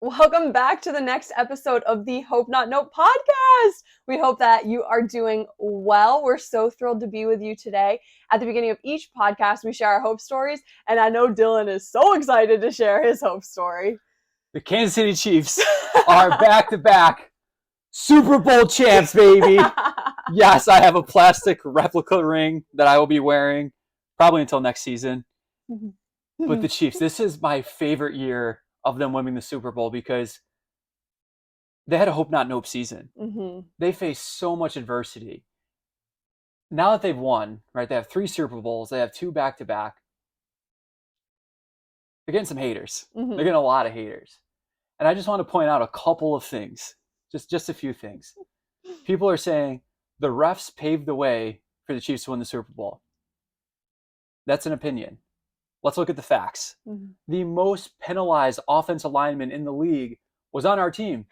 Welcome back to the next episode of the Hope Not Nope podcast. We hope that you are doing well. We're so thrilled to be with you today. At the beginning of each podcast, we share our hope stories, and I know Dylan is so excited to share his hope story. The Kansas City Chiefs are back-to-back Super Bowl champs, baby. Yes, I have a plastic replica ring that I will be wearing probably until next season. But the Chiefs, this is my favorite year of them winning the Super Bowl because they had a hope not nope season. They faced so much adversity. Now that they've won, right, they have 3 Super Bowls, they have 2 back-to-back. They're getting some haters. They're getting a lot of haters. And I just want to point out a couple of things, just a few things. People are saying the refs paved the way for the Chiefs to win the Super Bowl. That's an opinion. Let's look at the facts. The most penalized offensive lineman in the league was on our team.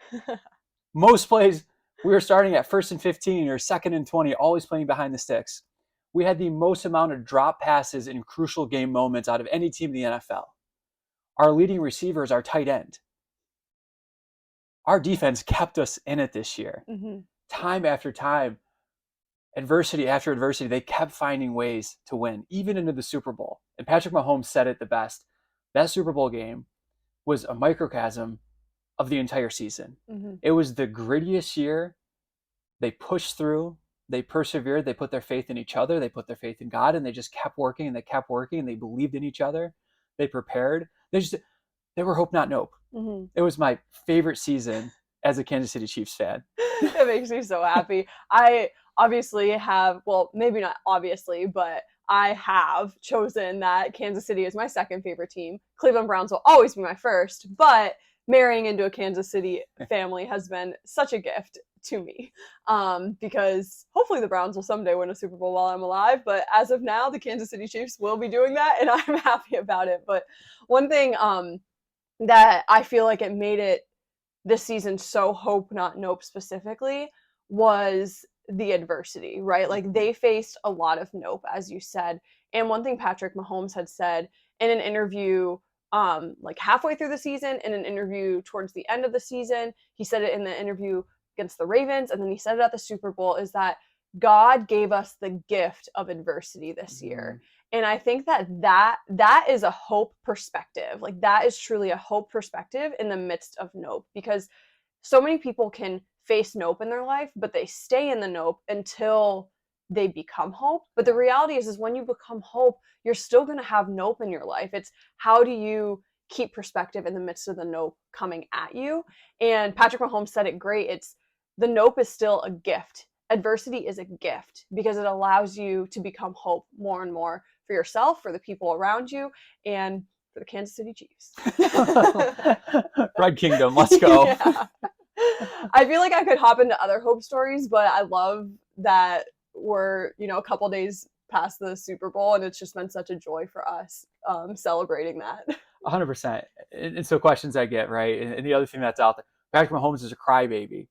Most plays, we were starting at 1st and 15 or 2nd and 20, always playing behind the sticks. We had the most amount of drop passes in crucial game moments out of any team in the NFL. Our leading receiver is our tight end. Our defense kept us in it this year. Time after time, adversity after adversity, they kept finding ways to win, even into the Super Bowl. And Patrick Mahomes said it the best. That Super Bowl game was a microcosm of the entire season. It was the grittiest year. They pushed through. They persevered. They put their faith in each other. They put their faith in God, and they just kept working, and they kept working, and they believed in each other. They prepared. They were hope not nope. It was my favorite season as a Kansas City Chiefs fan. It makes me so happy. I obviously have, well, maybe not obviously, but I have chosen that Kansas City is my second favorite team. Cleveland Browns will always be my first, but marrying into a Kansas City family has been such a gift to me, because hopefully the Browns will someday win a Super Bowl while I'm alive, but as of now, the Kansas City Chiefs will be doing that, and I'm happy about it. But one thing that I feel like it made it this season so hope not nope specifically was the adversity, right? Like they faced a lot of nope, as you said. And one thing Patrick Mahomes had said in an interview, like halfway through the season, in an interview towards the end of the season, he said it in the interview against the Ravens, and then he said it at the Super Bowl, is that God gave us the gift of adversity this year. And I think that is a hope perspective. Like that is truly a hope perspective in the midst of nope, because so many people can face nope in their life, but they stay in the nope until they become hope. But the reality is when you become hope, you're still going to have nope in your life. It's how do you keep perspective in the midst of the nope coming at you? And Patrick Mahomes said it great. It's the nope is still a gift. Adversity is a gift because it allows you to become hope more and more for yourself, for the people around you, and for the Kansas City Chiefs. Red Kingdom, let's go. Yeah. I feel like I could hop into other hope stories, but I love that we're, a couple days past the Super Bowl, and it's just been such a joy for us celebrating that. 100%. And so questions I get, right? And the other thing that's out there, Patrick Mahomes is a crybaby.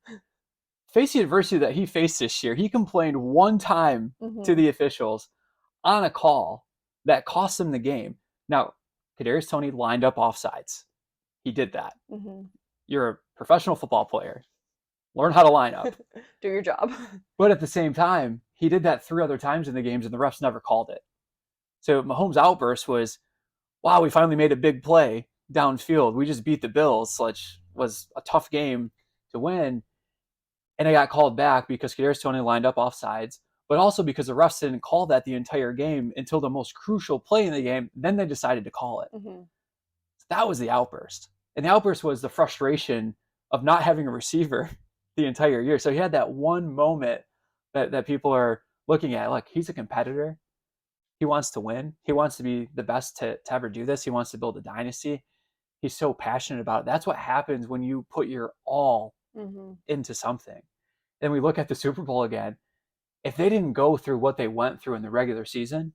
Face the adversity that he faced this year. He complained one time to the officials on a call that cost him the game. Now, Kadarius Toney lined up offsides. He did that. You're a professional football player. Learn how to line up. Do your job. But at the same time, he did that 3 other times in the games, and the refs never called it. So Mahomes' outburst was, wow, we finally made a big play downfield. We just beat the Bills, which was a tough game to win. And it got called back because Kadarius Toney lined up offsides, but also because the refs didn't call that the entire game until the most crucial play in the game. Then they decided to call it. So that was the outburst. And the outburst was the frustration of not having a receiver the entire year. So he had that one moment that people are looking at. Like, he's a competitor. He wants to win. He wants to be the best to ever do this. He wants to build a dynasty. He's so passionate about it. That's what happens when you put your all into something. And we look at the Super Bowl again. If they didn't go through what they went through in the regular season,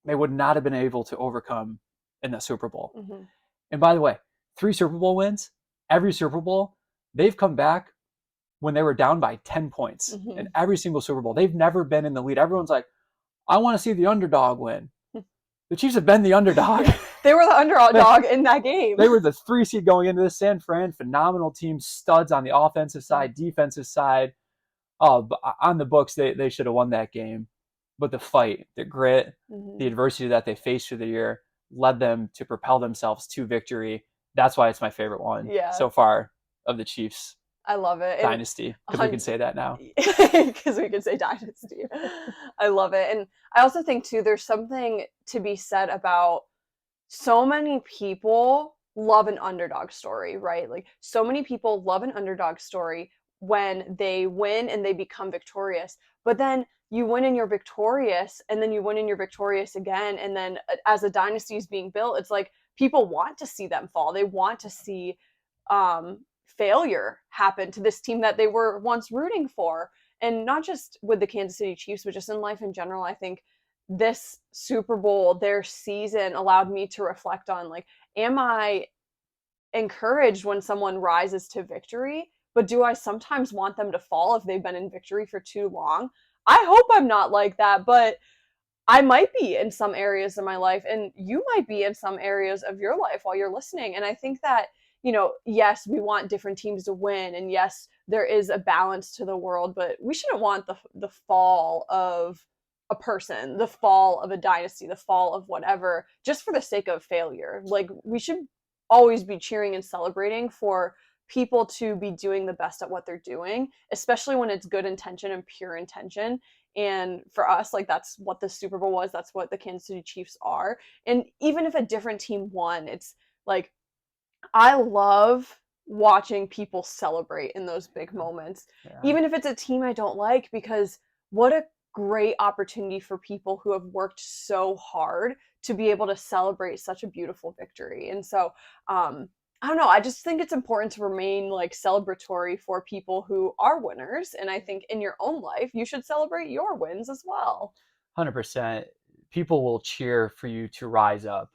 they would not have been able to overcome in the Super Bowl. And by the way, 3 Super Bowl wins, every Super Bowl, they've come back when they were down by 10 points in every single Super Bowl. They've never been in the lead. Everyone's like, I want to see the underdog win. The Chiefs have been the underdog They were the underdog in that game. They were the 3 seed going into the San Fran. Phenomenal team, studs on the offensive side, defensive side. Oh, on the books, they should have won that game. But the fight, the grit, the adversity that they faced through the year led them to propel themselves to victory. That's why it's my favorite one so far of the Chiefs. I love it. Dynasty, because we can say that now. Because we can say dynasty. I love it. And I also think, too, there's something to be said about so many people love an underdog story, right? Like, so many people love an underdog story when they win and they become victorious. But then you win and you're victorious, and then you win and you're victorious again. And then as a dynasty is being built, it's like people want to see them fall. They want to see failure happen to this team that they were once rooting for. And not just with the Kansas City Chiefs, but just in life in general. I think this Super Bowl, their season, allowed me to reflect on, like, am I encouraged when someone rises to victory? But do I sometimes want them to fall if they've been in victory for too long? I hope I'm not like that, but I might be in some areas of my life, and you might be in some areas of your life while you're listening. And I think that, yes, we want different teams to win, and yes, there is a balance to the world, but we shouldn't want the fall of a person, the fall of a dynasty, the fall of whatever, just for the sake of failure. Like, we should always be cheering and celebrating for people to be doing the best at what they're doing, especially when it's good intention and pure intention. And for us, like, that's what the Super Bowl was. That's what the Kansas City Chiefs are. And even if a different team won, it's like, I love watching people celebrate in those big moments, even if it's a team I don't like, because what a great opportunity for people who have worked so hard to be able to celebrate such a beautiful victory. And so, I don't know, I just think it's important to remain, like, celebratory for people who are winners. And I think in your own life, you should celebrate your wins as well. 100%. People will cheer for you to rise up,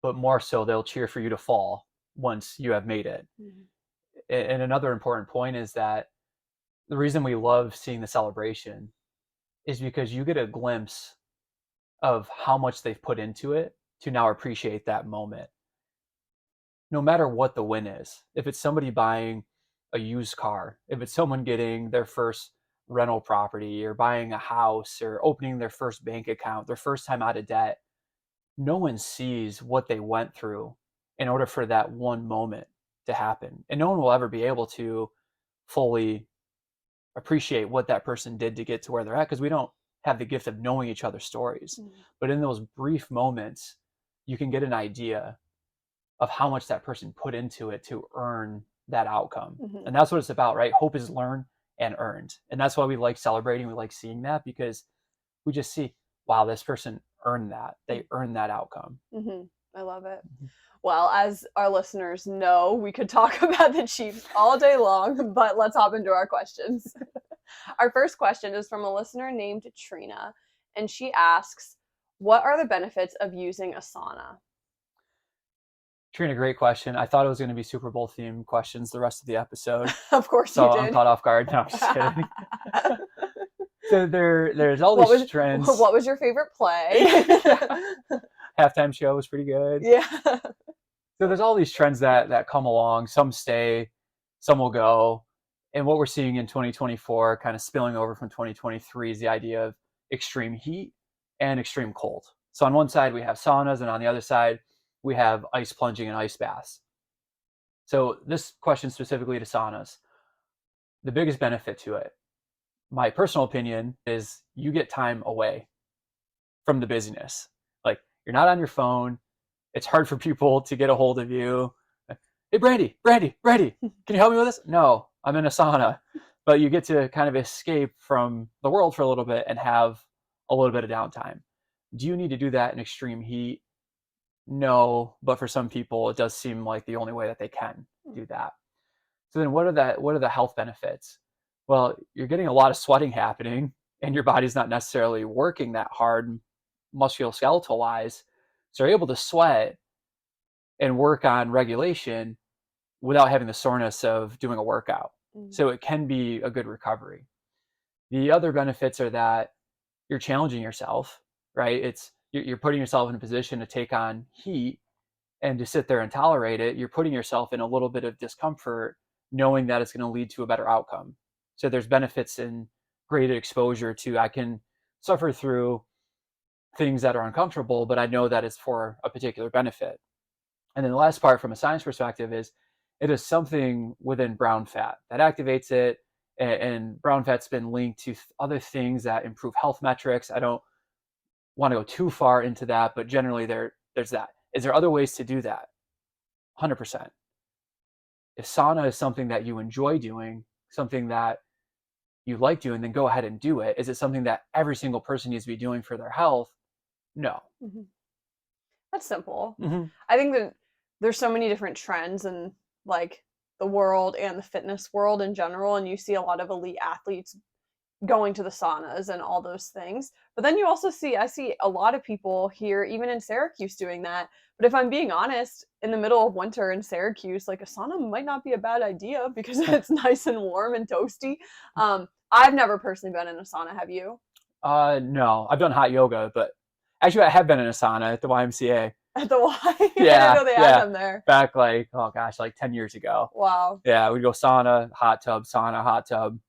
but more so they'll cheer for you to fall once you have made it. And another important point is that the reason we love seeing the celebration is because you get a glimpse of how much they've put into it to now appreciate that moment. No matter what the win is, if it's somebody buying a used car, if it's someone getting their first rental property or buying a house or opening their first bank account, their first time out of debt, no one sees what they went through in order for that one moment to happen. And no one will ever be able to fully appreciate what that person did to get to where they're at, because we don't have the gift of knowing each other's stories. But in those brief moments, you can get an idea of how much that person put into it to earn that outcome. And that's what it's about, right? Hope is learned and earned. And that's why we like celebrating. We like seeing that, because we just see, wow, this person earned that. They earned that outcome. I love it. Well, as our listeners know, we could talk about the Chiefs all day long, but let's hop into our questions. Our first question is from a listener named Trina, and she asks, what are the benefits of using a sauna? Trina, great question. I thought it was going to be Super Bowl themed questions the rest of the episode. Of course so you did. I'm caught off guard. No, I'm just kidding. So there's all these trends. What was your favorite play? Halftime show was pretty good. Yeah. So there's all these trends that come along. Some stay, some will go. And what we're seeing in 2024, kind of spilling over from 2023, is the idea of extreme heat and extreme cold. So on one side, we have saunas, and on the other side, we have ice plunging and ice baths. So this question specifically to saunas, the biggest benefit to it, my personal opinion, is you get time away from the busyness. Like, you're not on your phone. It's hard for people to get a hold of you. Hey, Brandy, can you help me with this? No, I'm in a sauna. But you get to kind of escape from the world for a little bit and have a little bit of downtime. Do you need to do that in extreme heat? No, but for some people, it does seem like the only way that they can do that. So then what are the health benefits? Well, you're getting a lot of sweating happening, and your body's not necessarily working that hard musculoskeletal wise. So you're able to sweat and work on regulation without having the soreness of doing a workout. So it can be a good recovery. The other benefits are that you're challenging yourself, right? It's You're putting yourself in a position to take on heat and to sit there and tolerate it. You're putting yourself in a little bit of discomfort, knowing that it's going to lead to a better outcome. So there's benefits in greater exposure to, I can suffer through things that are uncomfortable, but I know that it's for a particular benefit. And then the last part from a science perspective is it is something within brown fat that activates it. And brown fat's been linked to other things that improve health metrics. I don't want to go too far into that, but generally there's that. Is there other ways to do that? 100%. If sauna is something that you enjoy doing, something that you like doing, then go ahead and do it. Is it something that every single person needs to be doing for their health? No. Mm-hmm. That's simple. Mm-hmm. I think that there's so many different trends in like the world and the fitness world in general, and you see a lot of elite athletes going to the saunas and all those things. But then you also I see a lot of people here, even in Syracuse, doing that. But if I'm being honest, in the middle of winter in Syracuse, like a sauna might not be a bad idea because it's nice and warm and toasty. I've never personally been in a sauna. Have you? No, I've done hot yoga, but actually I have been in a sauna at the YMCA. At the Y? I Yeah, didn't know they had them there. Back like, oh gosh, like 10 years ago. Wow. Yeah, we'd go sauna, hot tub,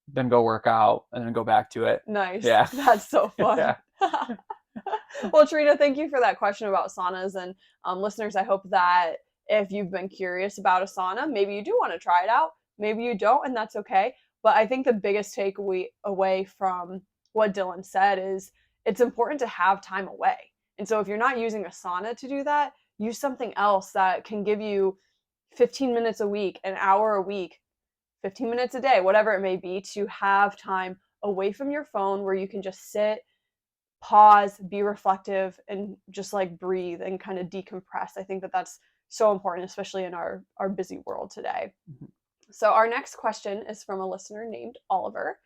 then go work out, and then go back to it. Nice. Yeah. That's so fun. Yeah. Well, Trina, thank you for that question about saunas. And listeners, I hope that if you've been curious about a sauna, maybe you do want to try it out. Maybe you don't, and that's okay. But I think the biggest takeaway away from what Dylan said is it's important to have time away. And so if you're not using a sauna to do that, use something else that can give you 15 minutes a week, an hour a week, 15 minutes a day, whatever it may be, to have time away from your phone where you can just sit, pause, be reflective, and just like breathe and kind of decompress. I think that that's so important, especially in our busy world today. Mm-hmm. So our next question is from a listener named Oliver,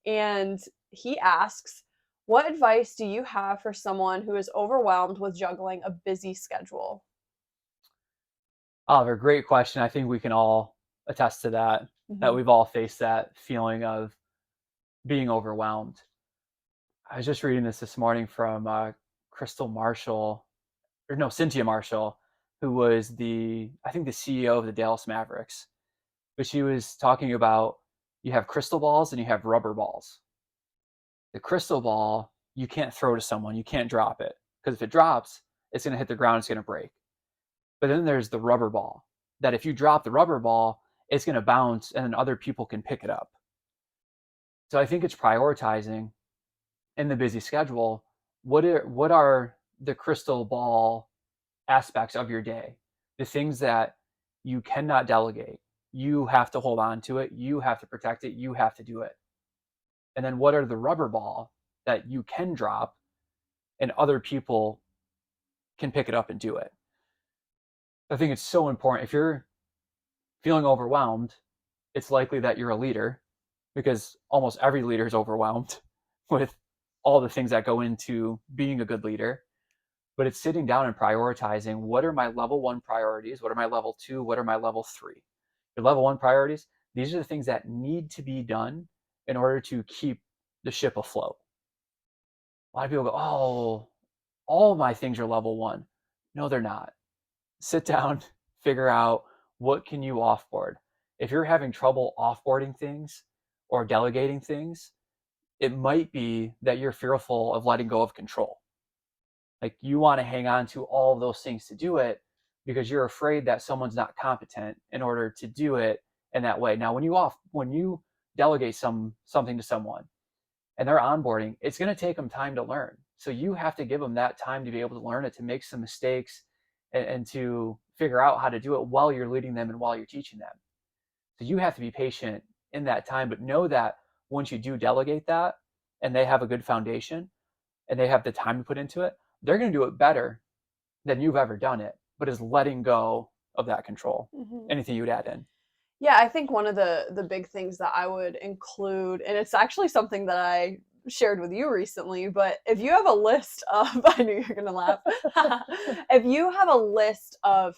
and he asks, what advice do you have for someone who is overwhelmed with juggling a busy schedule? Oliver, great question. I think we can all attest to that, that we've all faced that feeling of being overwhelmed. I was just reading this morning from Cynthia Marshall, who was I think the CEO of the Dallas Mavericks. But she was talking about you have crystal balls and you have rubber balls. The crystal ball, you can't throw to someone, you can't drop it, because if it drops, it's going to hit the ground, it's going to break. But then there's the rubber ball, that if you drop the rubber ball, it's going to bounce and then other people can pick it up. So I think it's prioritizing in the busy schedule, what are the crystal ball aspects of your day, the things that you cannot delegate, you have to hold on to it, you have to protect it, you have to do it. And then what are the rubber ball that you can drop and other people can pick it up and do it. I think it's so important. If you're feeling overwhelmed, it's likely that you're a leader, because almost every leader is overwhelmed with all the things that go into being a good leader. But it's sitting down and prioritizing, what are my level 1 priorities? What are my level 2? What are my level 3? Your level 1 priorities, these are the things that need to be done in order to keep the ship afloat. A lot of people go, oh, all my things are level 1. No, they're not. Sit down, figure out what can you offboard. If you're having trouble offboarding things or delegating things, it might be that you're fearful of letting go of control. Like, you want to hang on to all of those things to do it because you're afraid that someone's not competent in order to do it in that way. Now, when you delegate something to someone and they're onboarding, it's going to take them time to learn. So you have to give them that time to be able to learn it, to make some mistakes, and to figure out how to do it while you're leading them and while you're teaching them. So you have to be patient in that time, but know that once you do delegate that and they have a good foundation and they have the time to put into it, they're going to do it better than you've ever done it, but is letting go of that control. Mm-hmm. Anything you would add in? Yeah, I think one of the big things that I would include, and it's actually something that I shared with you recently, but if you have a list of, I knew you were going to laugh. If you have a list of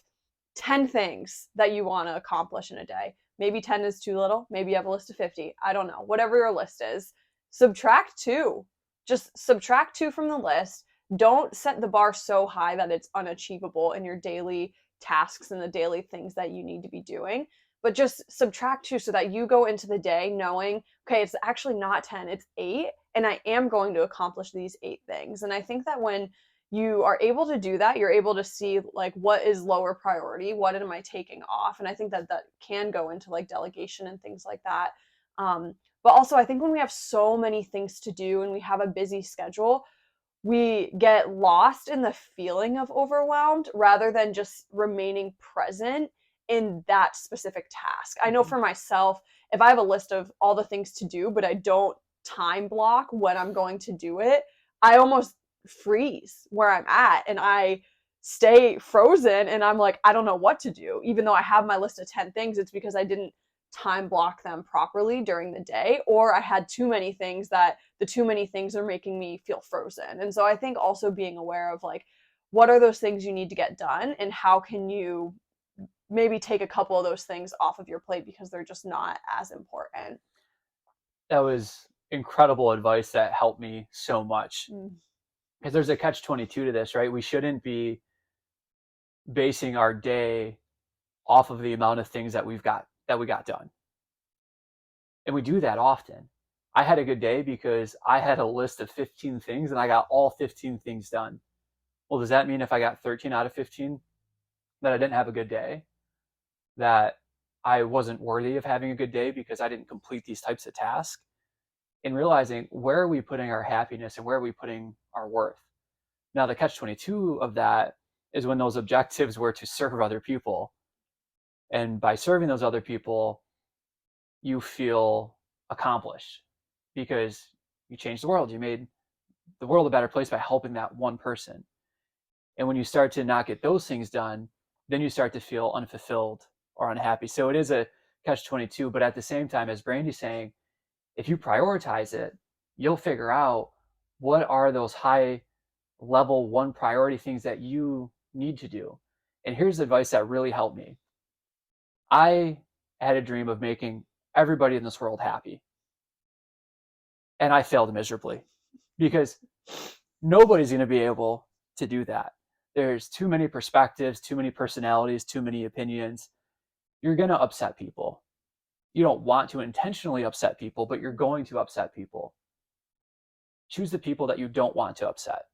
10 things that you want to accomplish in a day, maybe 10 is too little, maybe you have a list of 50, I don't know, whatever your list is, subtract 2. Just subtract 2 from the list, don't set the bar so high that it's unachievable in your daily tasks and the daily things that you need to be doing, but just subtract 2 so that you go into the day knowing, okay, it's actually not 10, it's 8, and I am going to accomplish these 8 things. And I think that when you are able to do that, you're able to see like what is lower priority, what am I taking off, and I think that that can go into like delegation and things like that. But also, I think when we have so many things to do and we have a busy schedule, we get lost in the feeling of overwhelmed rather than just remaining present in that specific task. I know for myself, if I have a list of all the things to do, but I don't time block when I'm going to do it, I almost freeze where I'm at and I stay frozen and I'm like, I don't know what to do. Even though I have my list of 10 things, it's because I didn't time block them properly during the day, or I had too many things that the too many things are making me feel frozen. And so I think also being aware of like, what are those things you need to get done and how can you maybe take a couple of those things off of your plate because they're just not as important. That was incredible advice that helped me so much. Because there's a catch-22 to this, right? We shouldn't be basing our day off of the amount of things that we got done. And we do that often. I had a good day because I had a list of 15 things and I got all 15 things done. Well, does that mean if I got 13 out of 15 that I didn't have a good day? That I wasn't worthy of having a good day because I didn't complete these types of tasks? And realizing, where are we putting our happiness and where are we putting our worth? Now, the catch-22 of that is when those objectives were to serve other people. And by serving those other people, you feel accomplished because you changed the world. You made the world a better place by helping that one person. And when you start to not get those things done, then you start to feel unfulfilled or unhappy. So it is a catch-22, but at the same time, as Brandy's saying, if you prioritize it, you'll figure out what are those high level 1 priority things that you need to do. And here's advice that really helped me. I had a dream of making everybody in this world happy. And I failed miserably because nobody's going to be able to do that. There's too many perspectives, too many personalities, too many opinions. You're going to upset people. You don't want to intentionally upset people, but you're going to upset people. Choose the people that you don't want to upset.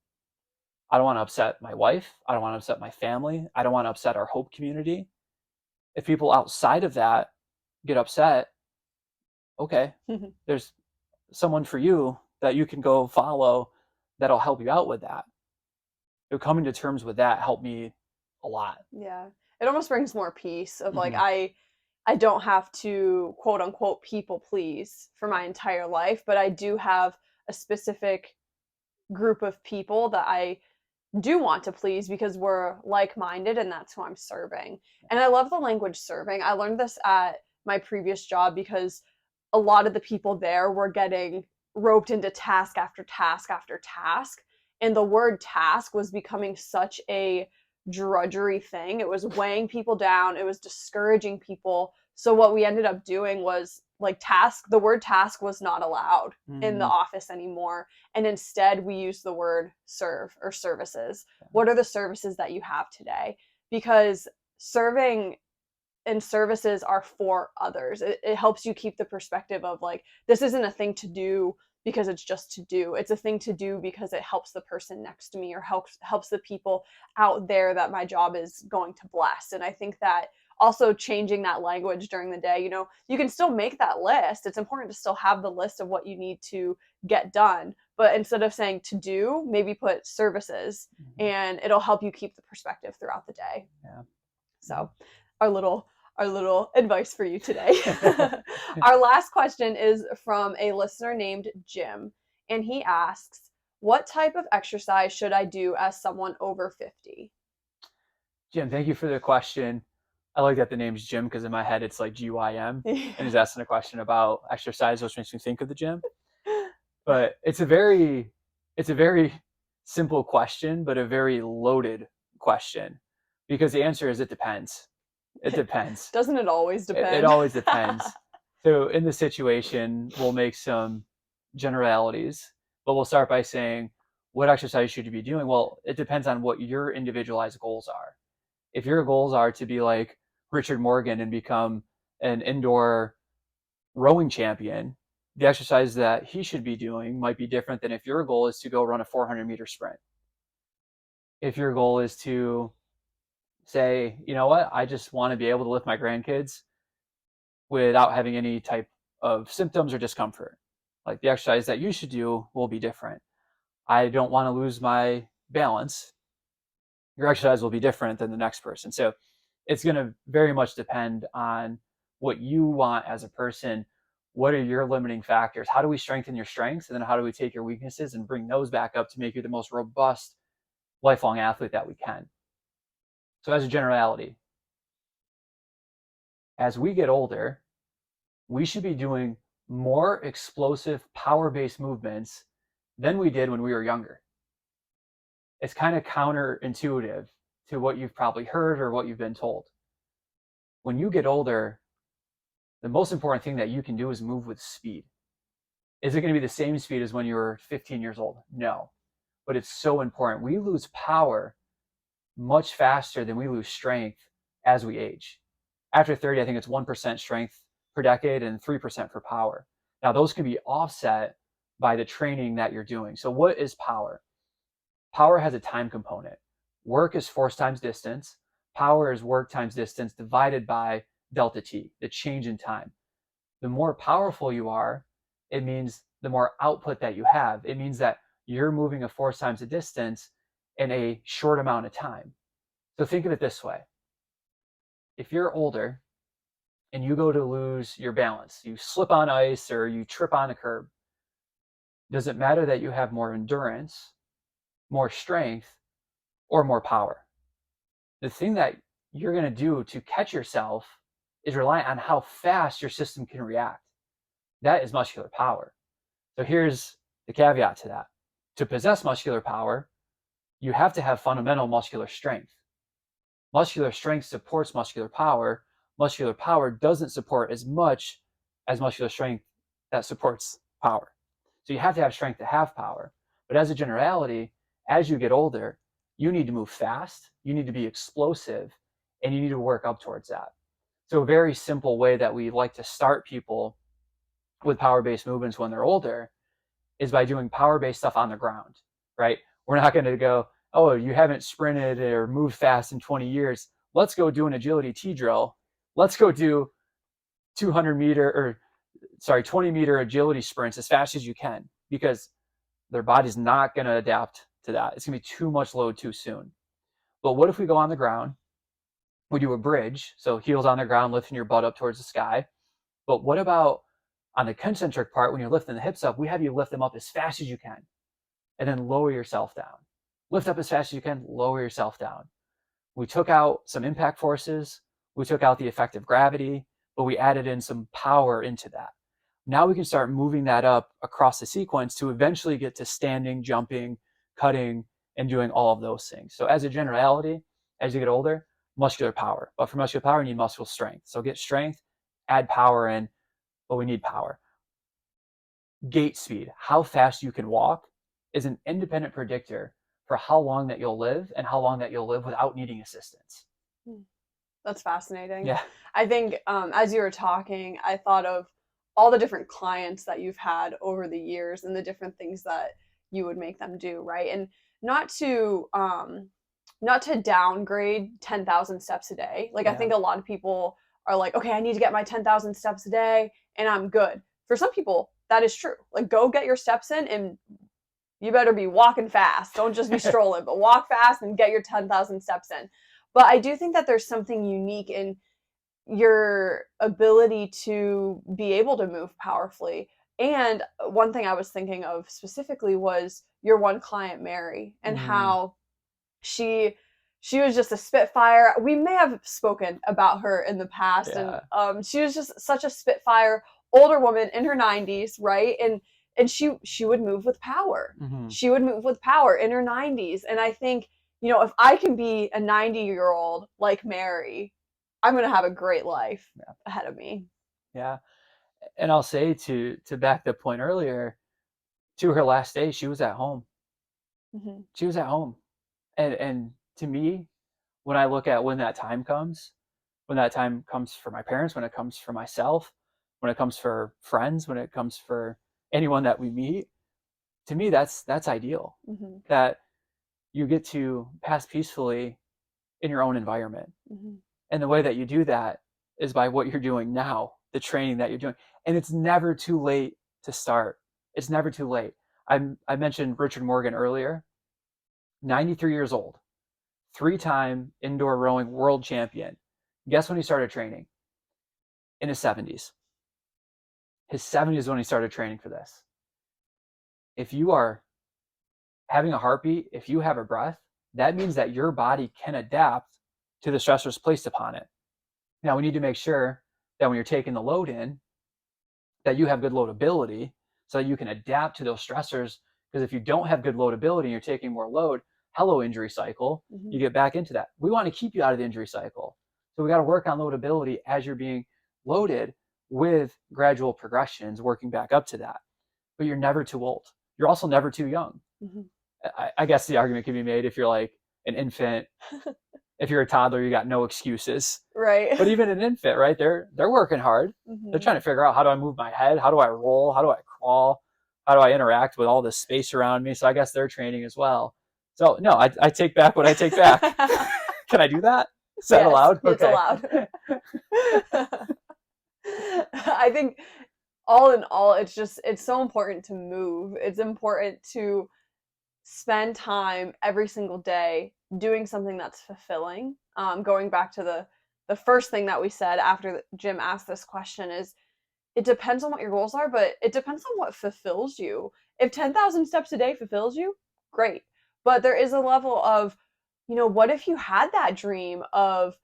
I don't want to upset my wife. I don't want to upset my family. I don't want to upset our Hope community. If people outside of that get upset, okay, there's someone for you that you can go follow that'll help you out with that. Coming to terms with that helped me a lot. Yeah. It almost brings more peace of like, I don't have to quote unquote people please for my entire life, but I do have a specific group of people that I do want to please because we're like-minded and that's who I'm serving. And I love the language serving. I learned this at my previous job because a lot of the people there were getting roped into task after task after task. And the word task was becoming such a drudgery thing. It was weighing people down. It was discouraging people. So what we ended up doing was like the word task was not allowed in the office anymore. And instead we used the word serve or services. What are the services that you have today? Because serving and services are for others. It helps you keep the perspective of like, this isn't a thing to do because it's just to do. It's a thing to do because it helps the person next to me or helps the people out there that my job is going to bless. And I think that also changing that language during the day, you can still make that list. It's important to still have the list of what you need to get done. But instead of saying to do, maybe put services and it'll help you keep the perspective throughout the day. Yeah. So our little advice for you today. Our last question is from a listener named Jim, and he asks, what type of exercise should I do as someone over 50? Jim, thank you for the question. I like that the name's Jim because in my head it's like GYM, and he's asking a question about exercise, which makes me think of the gym. But it's a very simple question, but a very loaded question because the answer is it depends. It depends. Doesn't it always depend? It always depends. So in this situation, we'll make some generalities, but we'll start by saying, what exercise should you be doing? Well, it depends on what your individualized goals are. If your goals are to be like Richard Morgan and become an indoor rowing champion, the exercise that he should be doing might be different than if your goal is to go run a 400-meter sprint. If your goal is to say, you know what, I just want to be able to lift my grandkids without having any type of symptoms or discomfort, like the exercise that you should do will be different. I don't want to lose my balance. Your exercise will be different than the next person. So it's going to very much depend on what you want as a person. What are your limiting factors? How do we strengthen your strengths? And then how do we take your weaknesses and bring those back up to make you the most robust lifelong athlete that we can? So as a generality, as we get older, we should be doing more explosive power-based movements than we did when we were younger. It's kind of counterintuitive to what you've probably heard or what you've been told. When you get older, the most important thing that you can do is move with speed. Is it going to be the same speed as when you were 15 years old? No, but it's so important. We lose power much faster than we lose strength as we age. After 30, I think it's 1% strength per decade and 3% for power. Now, those can be offset by the training that you're doing. So what is power? Power has a time component. Work is force times distance. Power is work times distance divided by delta t, the change in time. The more powerful you are, it means the more output that you have. It means that you're moving a force times a distance in a short amount of time. So think of it this way. If you're older and you go to lose your balance, you slip on ice or you trip on a curb, does it matter that you have more endurance, more strength, or more power? The thing that you're going to do to catch yourself is rely on how fast your system can react. That is muscular power. So here's the caveat to that. To possess muscular power, you have to have fundamental muscular strength. Muscular strength supports muscular power. Muscular power doesn't support as much as muscular strength that supports power. So you have to have strength to have power. But as a generality, as you get older, you need to move fast, you need to be explosive, and you need to work up towards that. So a very simple way that we like to start people with power-based movements when they're older is by doing power-based stuff on the ground, right? We're not going to go, oh, you haven't sprinted or moved fast in 20 years. Let's go do an agility T drill. Let's go do 20-meter agility sprints as fast as you can, because their body's not going to adapt to that. It's going to be too much load too soon. But what if we go on the ground? We do a bridge, so heels on the ground, lifting your butt up towards the sky. But what about on the concentric part, when you're lifting the hips up, we have you lift them up as fast as you can and then lower yourself down. Lift up as fast as you can, lower yourself down. We took out some impact forces, we took out the effect of gravity, but we added in some power into that. Now we can start moving that up across the sequence to eventually get to standing, jumping, cutting, and doing all of those things. So as a generality, as you get older, muscular power. But for muscular power, you need muscle strength. So get strength, add power in, but we need power. Gait speed, how fast you can walk, is an independent predictor for how long that you'll live and how long that you'll live without needing assistance. That's fascinating. Yeah. I think as you were talking, I thought of all the different clients that you've had over the years and the different things that you would make them do, right? And not to downgrade 10,000 steps a day. Like, yeah. I think a lot of people are like, okay, I need to get my 10,000 steps a day and I'm good. For some people, that is true. Like, go get your steps in and you better be walking fast. Don't just be strolling, but walk fast and get your 10,000 steps in. But I do think that there's something unique in your ability to be able to move powerfully. And one thing I was thinking of specifically was your one client, Mary, and how she was just a spitfire. We may have spoken about her in the past, yeah. And she was just such a spitfire older woman in her 90s, right? And she would move with power. Mm-hmm. She would move with power in her 90s. And I think, you know, if I can be a 90-year-old like Mary, I'm going to have a great life ahead of me. Yeah. And I'll say to back the point earlier, to her last day, she was at home. She was at home. And to me, when I look at when that time comes, for my parents, when it comes for myself, when it comes for friends, when it comes for anyone that we meet, to me that's ideal. That you get to pass peacefully in your own environment. And the way that you do that is by what you're doing now, the training that you're doing. And it's never too late to start. It's never too late. I mentioned Richard Morgan earlier, 93 years old, 3-time indoor rowing world champion. Guess when he started training? In his 70s. His 70s when he started training for this. If you are having a heartbeat, if you have a breath, that means that your body can adapt to the stressors placed upon it. Now, we need to make sure that when you're taking the load in, that you have good loadability so that you can adapt to those stressors. Because if you don't have good loadability and you're taking more load, hello, injury cycle, you get back into that. We want to keep you out of the injury cycle. So we got to work on loadability as you're being loaded with gradual progressions, working back up to that. But you're never too old. You're also never too young. I guess the argument can be made if you're like an infant, if you're a toddler, you got no excuses. Right. But even an infant, right? They're working hard. They're trying to figure out, how do I move my head? How do I roll? How do I crawl? How do I interact with all this space around me? So I guess they're training as well. So no, I take back what I take back. Can I do that? Is that allowed? It's allowed. I think all in all, it's so important to move. It's important to spend time every single day doing something that's fulfilling. Going back to the first thing that we said after Jim asked this question is, it depends on what your goals are, but it depends on what fulfills you. If 10,000 steps a day fulfills you, great. But there is a level of, what if you had that dream of,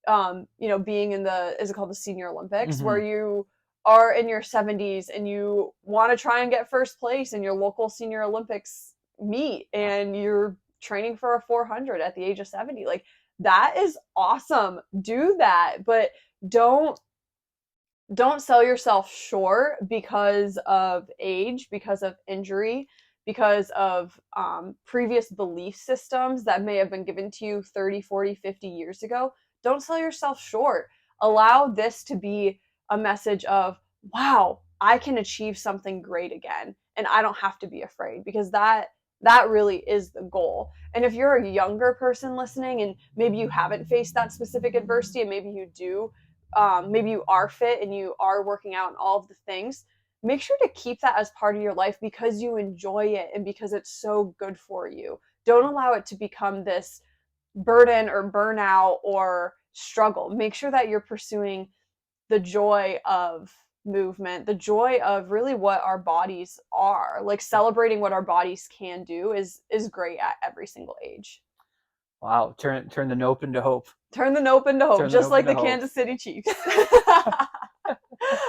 being in is it called the Senior Olympics, where you are in your 70s and you want to try and get first place in your local Senior Olympics meet, and you're training for a 400 at the age of 70. Like, that is awesome. Do that, but don't sell yourself short because of age, because of injury, because of previous belief systems that may have been given to you 30, 40, 50 years ago. Don't sell yourself short. Allow this to be a message of, wow, I can achieve something great again, and I don't have to be afraid, because that really is the goal. And if you're a younger person listening and maybe you haven't faced that specific adversity, and maybe you do, maybe you are fit and you are working out and all of the things, make sure to keep that as part of your life because you enjoy it and because it's so good for you. Don't allow it to become this burden or burnout or struggle. Make sure that you're pursuing the joy of movement, the joy of really what our bodies are. Like, celebrating what our bodies can do is great at every single age. Wow, turn the nope into hope. Turn the nope into hope, just like the Kansas City Chiefs.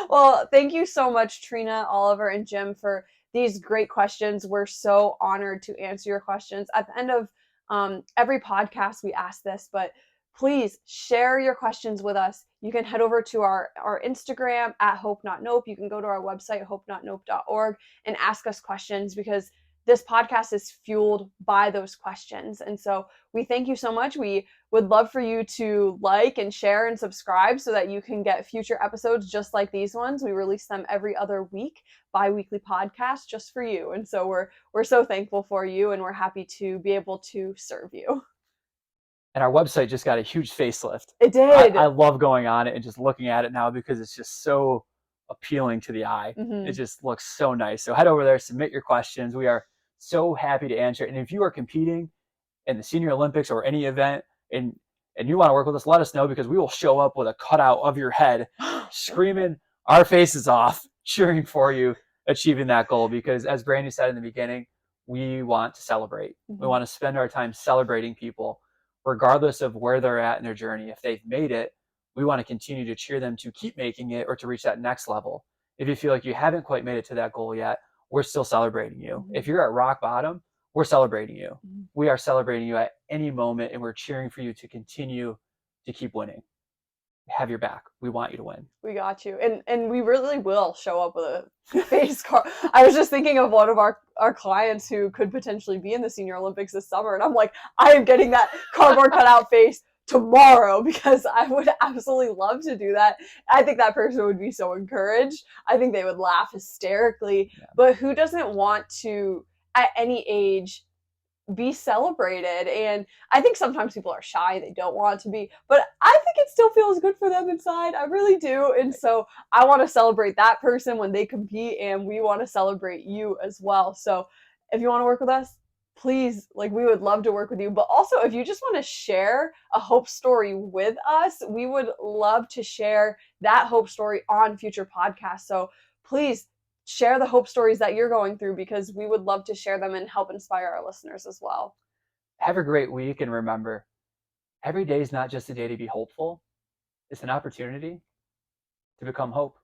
Well, thank you so much, Trina, Oliver, and Jim, for these great questions. We're so honored to answer your questions. At the end of every podcast, we ask this, but please share your questions with us. You can head over to our Instagram at Hope Not Nope. You can go to our website, hopenotnope.org, and ask us questions, because this podcast is fueled by those questions. And so we thank you so much. We would love for you to like and share and subscribe so that you can get future episodes just like these ones. We release them every other week, bi-weekly podcast just for you. And so we're so thankful for you, and we're happy to be able to serve you. And our website just got a huge facelift. It did. I love going on it and just looking at it now, because it's just so appealing to the eye. It just looks so nice. So head over there, submit your questions. We are so happy to answer it. And if you are competing in the Senior Olympics or any event and you want to work with us, let us know, because we will show up with a cutout of your head screaming our faces off, cheering for you, achieving that goal. Because as Brandy said in the beginning, we want to celebrate. We want to spend our time celebrating people, regardless of where they're at in their journey. If they've made it, we want to continue to cheer them to keep making it or to reach that next level. If you feel like you haven't quite made it to that goal yet, we're still celebrating you. If you're at rock bottom, we're celebrating you. We are celebrating you at any moment, and we're cheering for you to continue to keep winning. have your back. We want you to win. We got you. And we really will show up with a face card. I was just thinking of one of our clients who could potentially be in the Senior Olympics this summer. And I'm like, I am getting that cardboard cutout face tomorrow because I would absolutely love to do that. I think that person would be so encouraged. I think they would laugh hysterically. Yeah. But who doesn't want to, at any age, be celebrated? And I think sometimes people are shy, they don't want to be, but I think it still feels good for them inside. I really do. And so I want to celebrate that person when they compete, and we want to celebrate you as well. So if you want to work with us, please, like, we would love to work with you. But also, if you just want to share a hope story with us, we would love to share that hope story on future podcasts. So please share the hope stories that you're going through, because we would love to share them and help inspire our listeners as well. Have a great week, and remember, every day is not just a day to be hopeful. It's an opportunity to become hope.